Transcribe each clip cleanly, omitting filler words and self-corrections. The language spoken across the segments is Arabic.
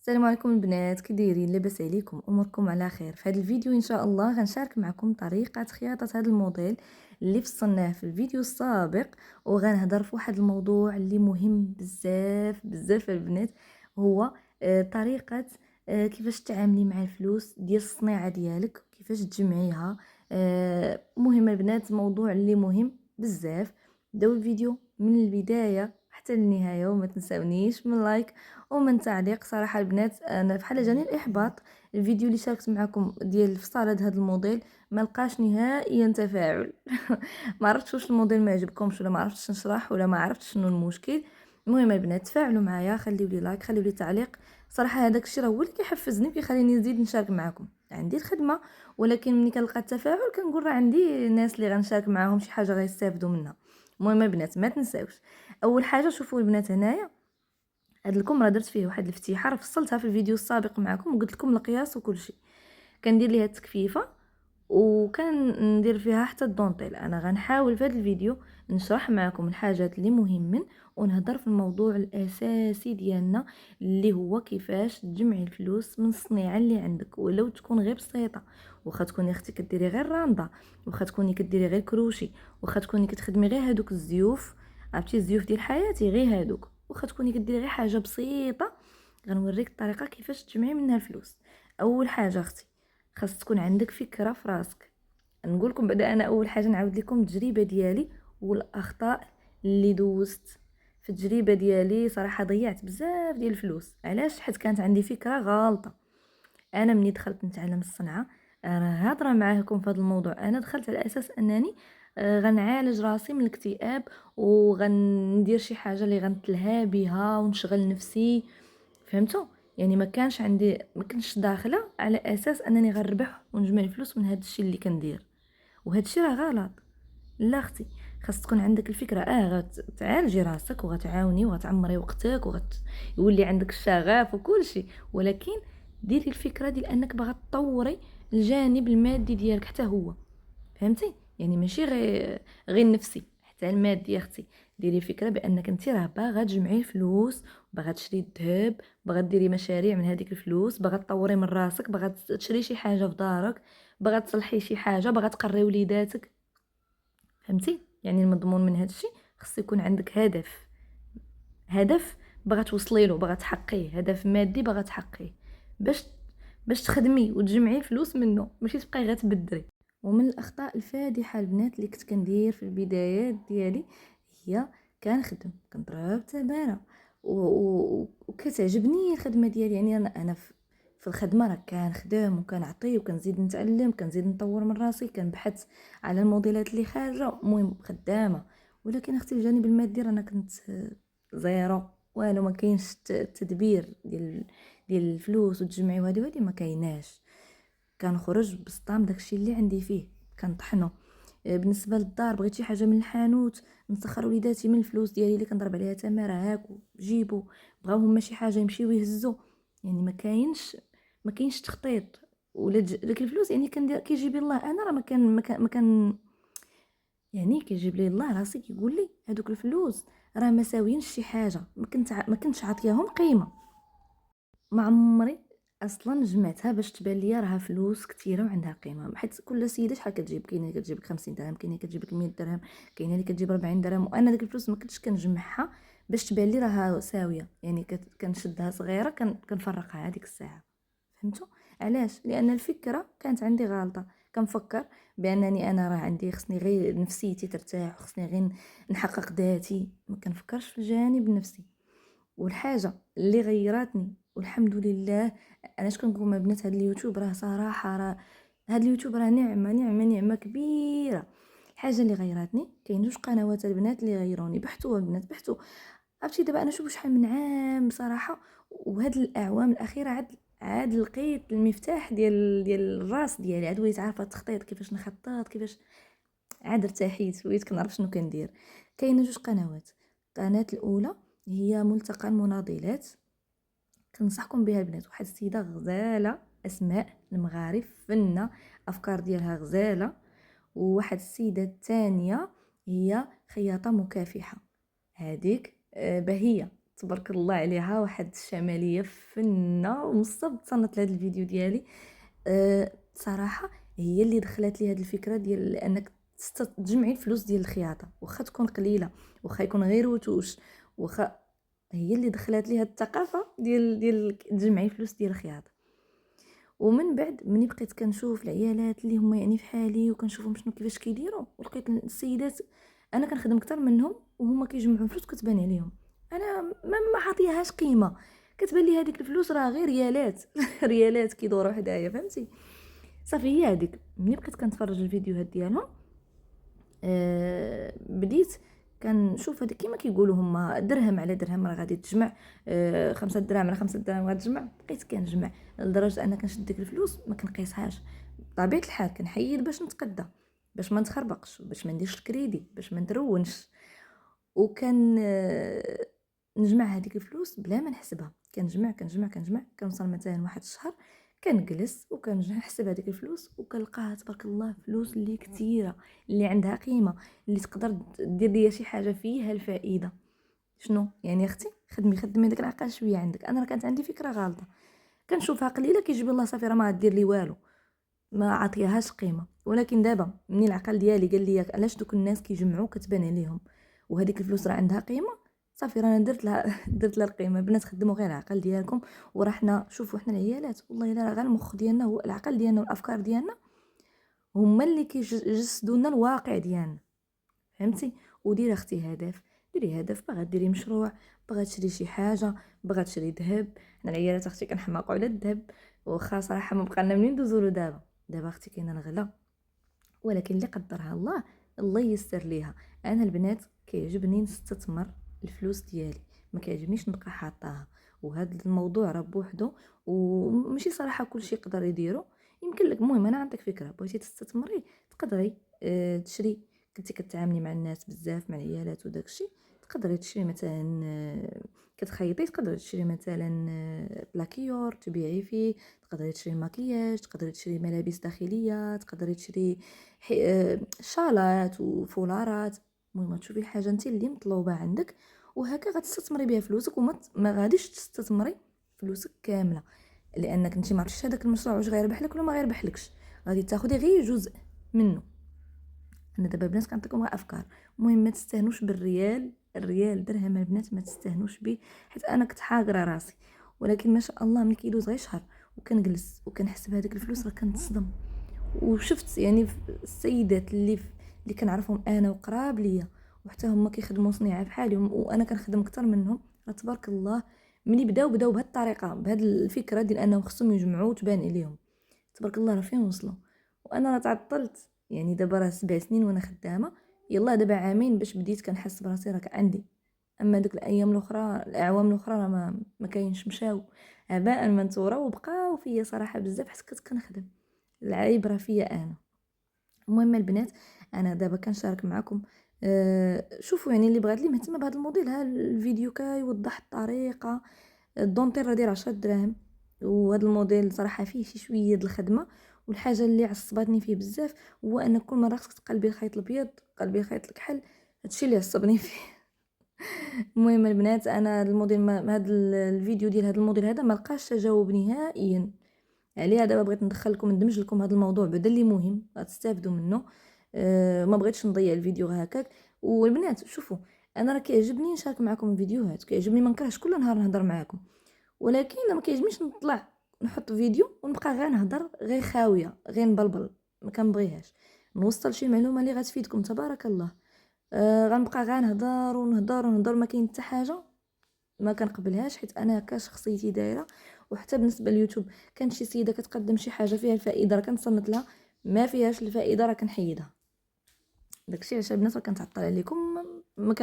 السلام عليكم البنات، كي دايرين؟ لاباس عليكم؟ اموركم على خير؟ في هذا الفيديو ان شاء الله غنشارك معكم طريقه خياطه هذا الموديل اللي فصلناه في الفيديو السابق. وغنهضر في واحد الموضوع اللي مهم بزاف بزاف البنات، هو طريقه كيفاش تعاملي مع الفلوس ديال الصنيعه ديالك، كيفاش تجمعيها. مهم البنات، موضوع اللي مهم بزاف. بداو الفيديو من البدايه حتى النهايه، وما تنساونيش من لايك ومن تعليق. صراحه البنات انا بحال جاني الاحباط، الفيديو اللي شاركت معكم ديال فصال هذا الموديل ما لقاش نهائيا تفاعل. ما عرفتش واش الموديل ما عجبكمش، ولا ما عرفتش نشرح، ولا ما عرفتش شنو المشكل. المهم البنات تفاعلوا معايا، خليو لي لايك، خليو لي تعليق. صراحه هذاك الشيء راه هو اللي كيحفزني وكيخليني نزيد نشارك معكم. عندي الخدمه، ولكن ملي كنلقى التفاعل كنقول راه عندي ناس اللي غنشارك معاهم شي حاجه غيستافدوا منها. المهم البنات ما تنساوش، اول حاجه شوفوا البنات هنايا هاد الكم راه درت فيه واحد الافتتاح، راه فصلتها في الفيديو السابق معكم وقلت لكم القياس وكل شيء. كندير ليها التكفيفه وكندير فيها حتى الدونطيل. انا غنحاول في هذا الفيديو نشرح معكم الحاجات اللي مهمين، ونهضر في الموضوع الاساسي ديالنا اللي هو كيفاش تجمعي الفلوس من الصنيعه اللي عندك، ولو تكون غير بسيطه. واخا تكوني اختي كديري غير راندا، واخا تكوني كديري غير كروشي، واخا تكوني كتخدمي غير هادوك الزيوف، عرفتي الزيوف ديال حياتي غير هادوك، واخا تكوني كديري غير حاجه بسيطه. غنوريك الطريقه كيفاش تجمعي منها الفلوس. اول حاجه اختي، خاص تكون عندك فكره في راسك. نقول لكم بعدا، انا اول حاجه نعاود لكم التجربه ديالي والاخطاء اللي دوزت في التجربه ديالي. صراحه ضيعت بزاف ديال الفلوس. علاش؟ حيت كانت عندي فكره غلطه. انا ملي دخلت نتعلم الصنعه، راه هضره معاكم في هذا الموضوع، انا دخلت على اساس انني غنعالج راسي من الاكتئاب، وغندير شي حاجه اللي غنتلهى بها ونشغل نفسي. فهمتوا؟ يعني ما كنتش داخله على اساس انني غنربح ونجمع الفلوس من هذا الشيء اللي كندير. وهذا الشيء راه غلط. لا اختي، خاص تكون عندك الفكره، غتعالجي راسك وغتعاوني وغتعمري وقتك يولي عندك الشغف وكل شيء، ولكن ديري الفكره ديال انك باغا تطوري الجانب المادي ديالك حتى هو. فهمتي؟ يعني ماشي غير النفسي، حتى المادي يا اختي. ديري فكره بانك انت راه باغا تجمعي فلوس، باغا تشري الذهب، باغا ديري مشاريع من هذيك الفلوس، باغا تطوري من راسك، باغا تشري شي حاجه في دارك، باغا تصلحي شي حاجه، باغا تقري وليداتك. فهمتي؟ يعني المضمون من هذا الشيء خص يكون عندك هدف باغا توصلي له، باغا تحقيه، هدف مادي باغا تحقيه، باش تخدمي وتجمعي الفلوس منه، ماشي تبقاي غير تبدري. ومن الاخطاء الفادحه البنات اللي كنت كندير في البدايات ديالي، هي كنخدم كنضرب تماره وكتعجبني الخدمه ديالي. يعني انا في الخدمه راه كنخدم وكنعطي وكنزيد نتعلم، كنزيد نطور من راسي، كنبحث على الموديلات اللي خارجه، المهم خدامه. ولكن اختي الجانب المادي انا كنت زيرو، والو ما كاينش التدبير ديال الفلوس وتجمعي وهذه ما كايناش. كنخرج بسطام داكشي اللي عندي فيه كنطحنو. بالنسبه للدار، بغيت شي حاجه من الحانوت، نسخر وليداتي من الفلوس ديالي اللي كنضرب عليها تماره، هاكو جيبوا. بغاو هما شي حاجه يمشيو يهزوا. يعني ما كاينش تخطيط ولا داك الفلوس. يعني كندير كيجيب الله، انا راه ما كان يعني كيجيب لي الله راسي كيقول لي هذوك الفلوس راه ما ساويينش شي حاجه، ما كنتش عاطياهم قيمه. ما عمري اصلا جمعتها باش تبان ليا راها فلوس كثيره وعندها قيمه، حيت كل سيده شحال كتجيب؟ كاينه اللي كتجيب لك 50 درهم، كاينه اللي كتجيب لك 100 درهم، كاينه اللي كتجيب 40 درهم. وانا ديك الفلوس ما كنتش كنجمعها باش تبان لي راها ساويه. يعني كنشدها صغيره كنفرقها هذيك الساعه. فهمتوا؟ علاش؟ لان الفكره كانت عندي غلطه. كنفكر بانني انا راه عندي، خصني غير نفسيتي ترتاح، وخصني غير نحقق ذاتي، ما كنفكرش في الجانب النفسي. والحاجه اللي غيراتني والحمد لله، انا شكون نقول ما بنات، هاد اليوتيوب راه صراحه، راه هاد اليوتيوب راه نعمه نعمه نعمه كبيره. الحاجه اللي غيراتني، كاين جوج قنوات البنات اللي غيروني، بحثوا البنات بحثوا. عرفتي دابا انا شوف شحال من عام بصراحه، وهاد الاعوام الاخيره عاد لقيت المفتاح ديال الراس ديالي، عاد وليت عارفه التخطيط، كيفاش نخطط، كيفاش عاد ارتحيت، وليت كنعرف شنو كندير. كاينه جوج قنوات. القناه الاولى هي ملتقى المناضلات، كنصحكم بها البنات. واحد السيده غزاله، اسماء المغارب، فنه، افكار ديالها غزاله. وواحد السيده الثانيه هي خياطه مكافحه، هذيك بهيه، تبارك الله عليها، واحد الشماليه فنه ومصب تصنت لهذا الفيديو ديالي. صراحه هي اللي دخلت لي هذه الفكره ديال انك تجمعي الفلوس ديال الخياطه، واخا تكون قليله، واخا يكون غير وتوش، واخا هي اللي دخلت لي هذه الثقافه ديال تجمعي الفلوس ديال الخياطه. ومن بعد ملي بقيت كنشوف العيالات اللي هما يعني فحالي وكنشوفهم شنو كيفاش كيديروا، ولقيت السيدات انا كنخدم اكثر منهم وهما كيجمعوا فلوس كتبان عليهم انا ما عاطيهاش قيمه. كتبان لي هذيك الفلوس راه غير ريالات ريالات كيدوروا حدايا، فهمتي؟ صافي هي هذيك. ملي بقيت كنتفرج الفيديوهات ديالهم بديت كنشوف هذيك كيما كيقولوا هما درهم على درهم راه غادي تجمع، 5 دراهم على 5 دراهم غتجمع. بقيت كنجمع لدرجه ان كنشد ديك الفلوس ما كنقيسهاش. بطبيعه الحال كنحيد باش نتقدى، باش ما نتخربقش، باش ما نديرش الكريدي، باش ما نترونش. وكان نجمع هذيك الفلوس بلا ما نحسبها. كنجمع كنجمع كنجمع، كنوصل مثلا واحد الشهر كنجلس وكنحسب هذيك الفلوس وكنلقاها تبارك الله فلوس اللي كثيره، اللي عندها قيمه، اللي تقدر دير ليا شي حاجه فيها الفائده. شنو يعني اختي؟ خدمي داك العقل شويه عندك. انا راه كانت عندي فكره غلطه، كنشوفها قليله كيجيب الله صافي راه ما غدير لي والو، ما عطيهاش قيمه. ولكن دابا مني العقل ديالي قال لي علاش دوك الناس كيجمعوا كتبان عليهم وهذيك الفلوس راه عندها قيمه، صافي رانا درت لها درت لها القيمه. البنات خدموا غير العقل ديالكم، وراه حنا شوفوا حنا العيالات والله الا غير المخ ديالنا هو العقل ديالنا والافكار ديالنا هما اللي كيجسدوا لنا الواقع ديالنا، فهمتي؟ وديري اختي هدف، ديري هدف. باغا ديري مشروع، باغا تشري شي حاجه، باغا تشري ذهب. حنا العيالات اختي كنحماقوا على الذهب، واخا صراحه ما بقى لنا منين ندوزو له دابا. دابا اختي كاينه الغلا، ولكن اللي قدرها الله الله ييسر ليها. انا البنات كيعجبني نستثمر الفلوس ديالي، ما كيعجبنيش نبقى حاطاها. وهذا الموضوع راه بوحدو وماشي صراحه كلشي يقدر يديرو. يمكن لك المهم انا عندك فكره بغيتي تستثمري تقدري تشري. كنتي كتعاملي مع الناس بزاف مع العيالات وداكشي، تقدري تشري مثلا كتخيطي، تقدري تشري مثلا بلاكيور تبيعي فيه، تقدري تشري مكياج، تقدري تشري ملابس داخليه، تقدري تشري شالات وفولارات. المهم تشوفي الحاجه انت اللي مطلوبه عندك، وهكا غتستثمري بها فلوسك. ما غاديش تستثمري فلوسك كامله، لانك انت ما عرفتيش هذاك المشروع واش غيربح لك ولا ما غيربحلكش. غادي تاخدي غير جزء منه. انا دابا البنات كنعطيكم غير افكار. المهم ما تستهنوش بالريال، الريال درهم البنات ما تستهنوش به، حيت انا كنت حاقره راسي. ولكن ما شاء الله ملي كيدوز غير شهر وكنجلس وكنحسب هذيك الفلوس راه كنتصدم. وشفت يعني السيدات اللي كنعرفهم انا وقراب ليا وحتى هما كيخدموا صنيعه بحالي وانا كنخدم اكثر منهم، راه تبارك الله ملي بداو بهذه الطريقه، بهذه الفكره ديال انهم خصهم يجمعوا وتبان عليهم، تبارك الله راه فين وصلوا. وانا راه تعطلت يعني دابا راه 7 سنين وانا خدامه، يلا دابا عامين باش بديت كنحس براسي راه عندي. اما ديك الايام الاخرى الاعوام الاخرى راه ما كاينش، مشاو عباء منثورا وبقاو فيا صراحه بزاف حيت كنت كنخدم. العيب راه فيا انا. المهم البنات انا دابا كنشارك معكم. شوفوا يعني اللي بغات لي مهتمه بهذا الموديل، ها الفيديو كيوضح الطريقه. الدونتير راه داير 10 دراهم، وهذا الموديل صراحه فيه شي شويه د الخدمه. والحاجه اللي عصبتني فيه بزاف هو ان كل مره خصك تقلبي الخيط الابيض، تقلبي الخيط الكحل. هادشي اللي عصبني فيه. المهم البنات انا هذا الموديل هذا الفيديو ديال هذا الموديل هذا ما لقاش تجاوب نهائيا. عليها دابا بغيت ندخل لكم ندمج لكم هذا الموضوع بعدا اللي مهم غتستافدوا منه. ما بغيتش نضيع الفيديو هكاك. والبنات شوفوا انا راه كيعجبني نشارك معكم فيديوهات، كيعجبني ما نكرهش كل نهار نهضر معكم، ولكن ما كيعجبنيش نطلع نحط فيديو ونبقى غير نهضر غير خاويه غير نبلبل. ما كنبغيهاش نوصل شي معلومه اللي غتفيدكم تبارك الله. غنبقى غير نهضر ونهضر ونهضر، ما كاين حتى حاجه ما كنقبلهاش، حيت انا كشخصيتي دايره. وحتى بالنسبه لليوتيوب كانت شي سيده كتقدم شي حاجه فيها الفائده راه كنصنت لها، ما فيهاش الفائده راه كنحيدها. داكشي علاش البنات راه كنتعطل عليكم، ما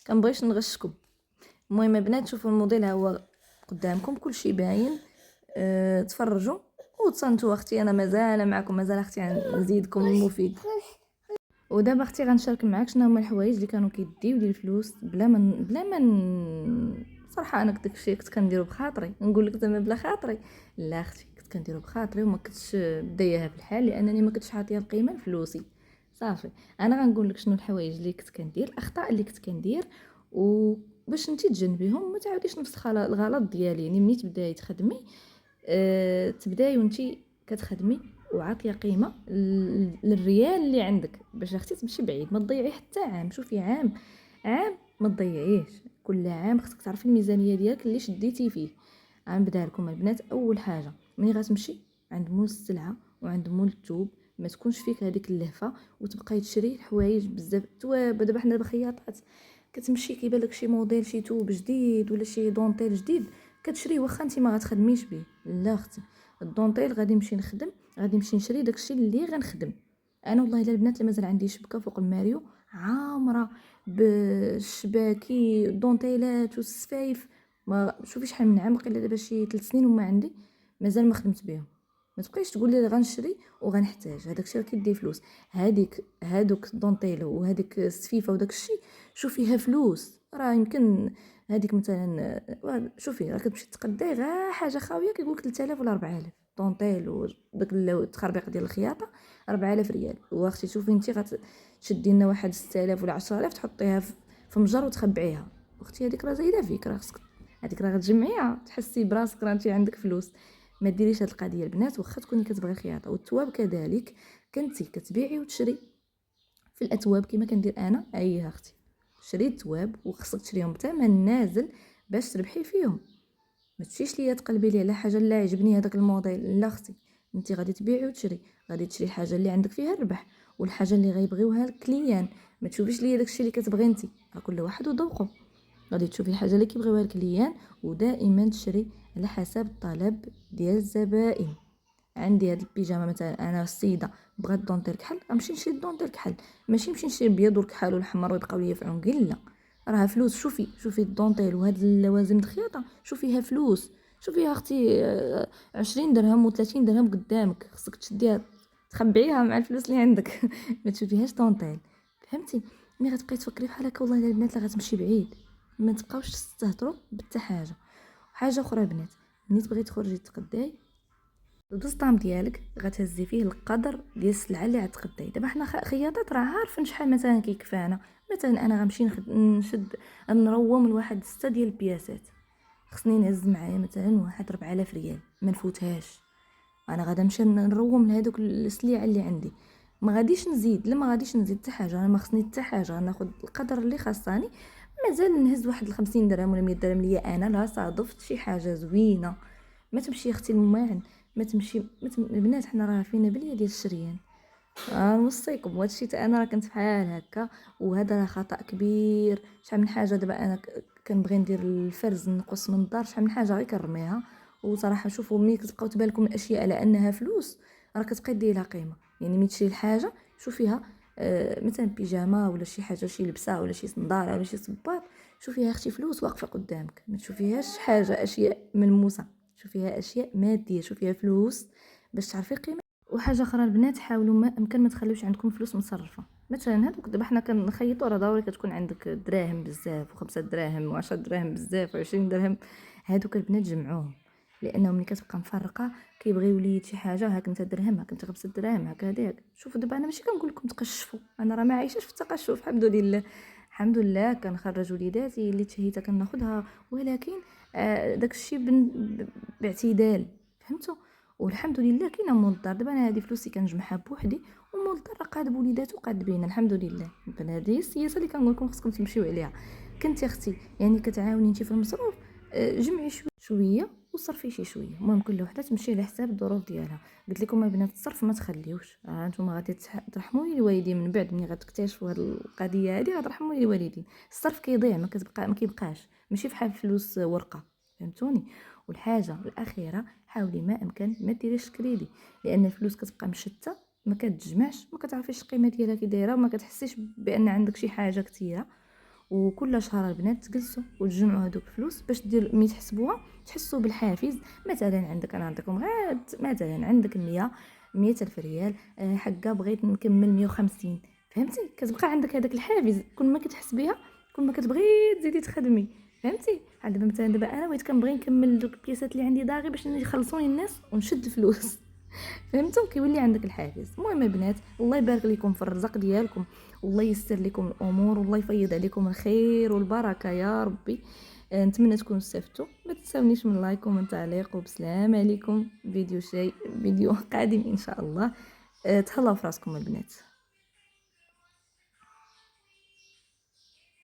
كنبغيش نغشكم. المهم البنات شوفوا الموديل ها هو قدامكم كلشي باين. تفرجوا وتصنتوا اختي. انا مازال معكم، مازال اختي نزيدكم المفيد. ودابا اختي غنشارك معاك شنو هما الحوايج اللي كانوا كيديو لي الفلوس صراحه انا داكشي كنت كنديرو بخاطري. نقول لك زعما بلا خاطري؟ لا اختي كنت كنديرو بخاطري وما كنتش داياها بالحال، لانني ما كنتش عاطيه القيمه لفلوسي. صافي انا غنقول لك شنو الحوايج اللي كنت كندير، الاخطاء اللي كنت كندير. باش انت تجنبيهم ما تعاوديش نفس الغلط ديالي. يعني ملي تبداي تخدمي تبداي وانتي كتخدمي وعاطيه قيمه للريال اللي عندك، باش اختي تمشي بعيد. ما تضيعي حتى عام. شوفي عام ما تضيعيش. كل عام خصك تعرفي الميزانيه ديالك اللي شديتي فيه. غنبدا لكم البنات. اول حاجه ملي غتمشي عند مول السلعه وعند مول الثوب، ما تكونش فيك هذيك اللهفه وتبقاي تشري الحوايج بزاف تواب. دابا حنا بخياطات كتمشي كيبان لك شي موديل شي توب جديد ولا شي دونتيل جديد كتشريه واخا انت ما غتخدميش به. لا اختي، الدونتيل غادي نمشي نخدم، غادي نمشي نشري داكشي اللي غنخدم انا. والله الا البنات اللي مازال عندي شبكه فوق الماريو عامره بالشباكي دونتيلات والسفايف. ما شوفي شحال من عام، قيله دابا شي 3 سنين وما عندي مازال ما خدمت بهم. ما تبقايش تقول لي غنشري وغنحتاج هذاك الشيء، راه كيدي فلوس. هادوك الدونتيل وهذيك السفيفه وداك الشيء شوفيها فلوس. راه يمكن هذيك مثلا شوفي راه كتمشي تقداي غير حاجه خاويه كيقول لك 3000 ولا 4000 طونطيل وداك التخربيق ديال الخياطه 4000 ريال. واختي شوفي انت غتشدي لنا واحد 6000 ولا 10000 تحطيها في مجر وتخبعيها. اختي هذيك راه زايده فيك، راه خصك هذيك راه غتجمعيها تحسي براسك راه انت عندك فلوس. ما ديريش هاد القضيه البنات. واخا تكوني كتبغي خياطه. والثواب كذلك كنتي كتبيعي وتشري في الاثواب كما كندير انا. ايها اختي شري الثواب وخصك تشريهم بثمن نازل باش تربحي فيهم. ما تمشيش ليا تقلبي لي على حاجه لا عجبني هذاك الموديل. لا اختي، انت غادي تبيعي وتشري، غادي تشري الحاجه اللي عندك فيها الربح والحاجه اللي غيبغيوها الكليان. ما تشوفيش ليا داكشي اللي كتبغي انت، كل واحد وذوقه. غادي تشوفي الحاجه اللي كيبغيوها الكليان ودائما تشري على حسب الطلب ديال الزبائن. عندي هاد البيجامه مثلا انا السيده بغات دونتيل كحل غنمشي نشري دونتيل كحل، ماشي نمشي نشري البيض والكحل والحمر ويبقاو ليا في عنقي. لا، راها فلوس. شوفي الدونتيل وهاد اللوازم الخياطه شوفيها فلوس. شوفيها اختي 20 درهم و30 درهم قدامك، خصك تشديها تخبعيها مع الفلوس اللي عندك. ما تشوفيهاش دونتيل. فهمتي؟ ملي غتبقاي تفكري بحال هكا والله البنات لا غتمشي بعيد. ما تبقاوش تستهتروا بحتى حاجه اخرى البنات. ملي تبغي تخرجي تقداي البسطام ديالك غتهزي فيه القدر ديال السلعه اللي غتقداي. دابا حنا خياطات راه عارفين شحال مثلا كيكفانا. مثلا انا غنمشي نشد نروم لواحد 6 ديال البياسات، خصني نهز معايا مثلا واحد 4000 ريال ما نفوتهاش. انا غادا نمشي نروم لهذوك السلعه اللي عندي، ما غاديش نزيد. لا، ما غاديش نزيد حتى حاجه. انا ما خصني حتى حاجه، غناخذ القدر اللي خاصاني. مازال نهز واحد 50 درهم ولا 100 درهم ليا انا لا صادفت شي حاجه زوينه. ما تمشي اختي الماعن، البنات حنا راه فينا بليه ديال الشريان. نوصيكم وهادشي حتى انا راه كنت بحال هكا، وهذا راه خطا كبير. شحال من حاجه دابا انا كنبغي ندير الفرز نقص من الدار، شحال من حاجه غير كنرميها. وصراحه شوفوا ملي كتبقاو تبان لكم الاشياء على انها فلوس راه كتبقاي دير لها قيمه. يعني ملي تشري الحاجه شوفيها مثلا بيجامه ولا شي حاجه شي لبسه ولا شي صنداره ولا شي صباط، شوفيها اختي فلوس واقفه قدامك. ما تشوفيهاش حاجه اشياء ملموسه، شوفيها اشياء ماديه، شوفيها فلوس باش تعرفي قيمه. وحاجه اخرى البنات حاولوا ما امكن ما تخليوش عندكم فلوس مصرفه. مثلا هذوك دابا حنا كنخيطوا راه ضروري كتكون عندك دراهم بزاف و5 دراهم و10 دراهم بزاف و20 درهم. هذوك البنات جمعوهم، لانه ملي كتبقى مفرقه كيبغي وليد شي حاجه هاك انت درهم هاك انت 5 دراهم هاك هذاك. شوفوا دابا انا ماشي كنقول لكم تقشفوا، انا راه ما عايشاش في التقشف الحمد لله. الحمد لله كنخرج وليداتي اللي تشهيتها كناخذها، ولكن داك الشيء باعتدال. فهمتوا؟ والحمد لله كاينه مول الدار. دابا انا هذه فلوسي كنجمعها بوحدي ومول الدار قاد بوليداتو قاد بينا الحمد لله. هذه السياسه اللي كنقول لكم خصكم تمشيو عليها. كنتي اختي يعني كتعاوني انت في المصروف، جمعي شويه وصرفي شي شويه. المهم كل وحده تمشي على حساب الظروف ديالها. قلت لكم البنات الصرف ما تخليوش. نتوما غادي ترحموني الوالدين من بعد ملي غتكتشفوا هذه القضيه هذه غترحموني الوالدين. الصرف كيضيع ما كيبقاش، ماشي بحال فلوس ورقه. فهمتوني؟ والحاجه الاخيره حاولي ما امكن ما ديريش كريدي، لان الفلوس كتبقى مشتته ما كتجمعش، ما كتعرفيش القيمه ديالها كي دايره وما كتحسيش بان عندك شي حاجه كثيره. وكل شهر البنات تجلسوا وتجمعوا هذوك الفلوس باش دير ملي تحسبوها تحسوا بالحافز. مثلا عندك انا نعطيكم غير مثلا عندك 100 الف ريال، حقا بغيت نكمل 150. فهمتي؟ كتبقى عندك هذاك الحافز كل ما كتحسبيها كل ما كتبغي تزيدي تخدمي. فهمتي؟ دابا مثلا انا بغيت كنبغي نكمل دوك البياسات اللي عندي داغي باش يخلصوني الناس ونشد الفلوس. فهمتوا؟ كيولي عندك الحافز. المهم البنات، الله يبارك لكم في الرزق ديالكم، والله ييسر لكم الامور، والله يفيض عليكم الخير والبركه يا ربي. نتمنى تكونوا استفدتوا. ما تنساونيش من لايك ومن تعليق، وبسلام عليكم. فيديو قادم ان شاء الله. تهلاو في راسكم البنات.